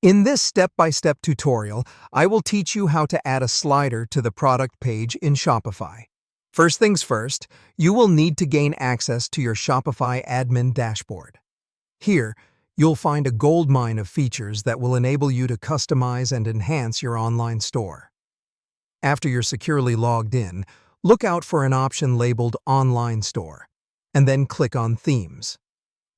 In this step-by-step tutorial, I will teach you how to add a slider to the product page in Shopify. First things first, you will need to gain access to your Shopify admin dashboard. Here, you'll find a goldmine of features that will enable you to customize and enhance your online store. After you're securely logged in, look out for an option labeled Online Store, and then click on Themes.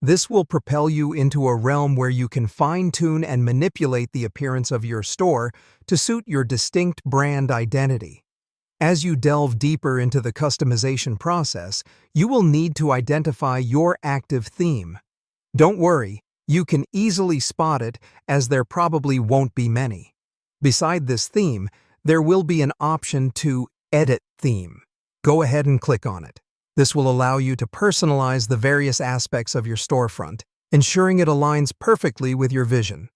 This will propel you into a realm where you can fine-tune and manipulate the appearance of your store to suit your distinct brand identity. As you delve deeper into the customization process, you will need to identify your active theme. Don't worry, you can easily spot it, as there probably won't be many. Beside this theme, there will be an option to Edit Theme. Go ahead and click on it. This will allow you to personalize the various aspects of your storefront, ensuring it aligns perfectly with your vision.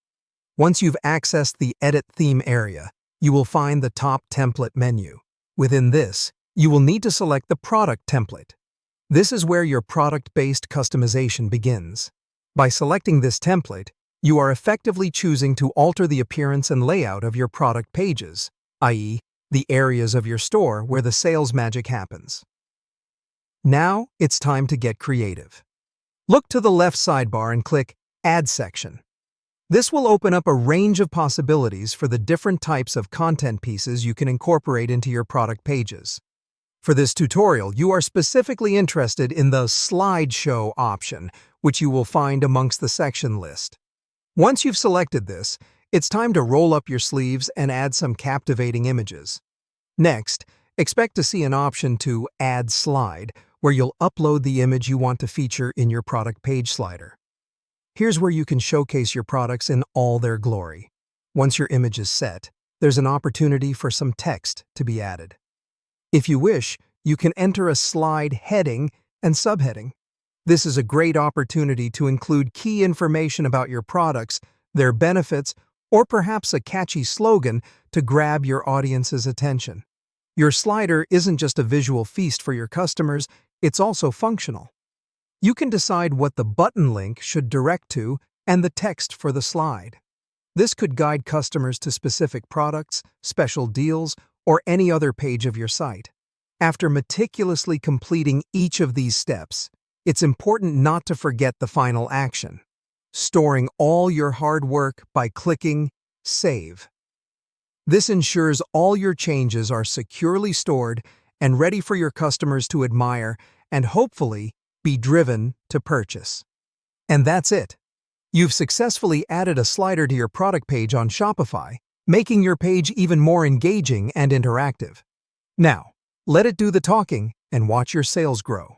Once you've accessed the Edit Theme area, you will find the top template menu. Within this, you will need to select the product template. This is where your product-based customization begins. By selecting this template, you are effectively choosing to alter the appearance and layout of your product pages, i.e., the areas of your store where the sales magic happens. Now, it's time to get creative. Look to the left sidebar and click Add Section. This will open up a range of possibilities for the different types of content pieces you can incorporate into your product pages. For this tutorial, you are specifically interested in the slideshow option, which you will find amongst the section list. Once you've selected this, it's time to roll up your sleeves and add some captivating images. Next, expect to see an option to Add Slide, where you'll upload the image you want to feature in your product page slider. Here's where you can showcase your products in all their glory. Once your image is set, there's an opportunity for some text to be added. If you wish, you can enter a slide heading and subheading. This is a great opportunity to include key information about your products, their benefits, or perhaps a catchy slogan to grab your audience's attention. Your slider isn't just a visual feast for your customers, it's also functional. You can decide what the button link should direct to and the text for the slide. This could guide customers to specific products, special deals, or any other page of your site. After meticulously completing each of these steps, it's important not to forget the final action: storing all your hard work by clicking Save. This ensures all your changes are securely stored and ready for your customers to admire and hopefully be driven to purchase. And that's it. You've successfully added a slider to your product page on Shopify, making your page even more engaging and interactive. Now, let it do the talking and watch your sales grow.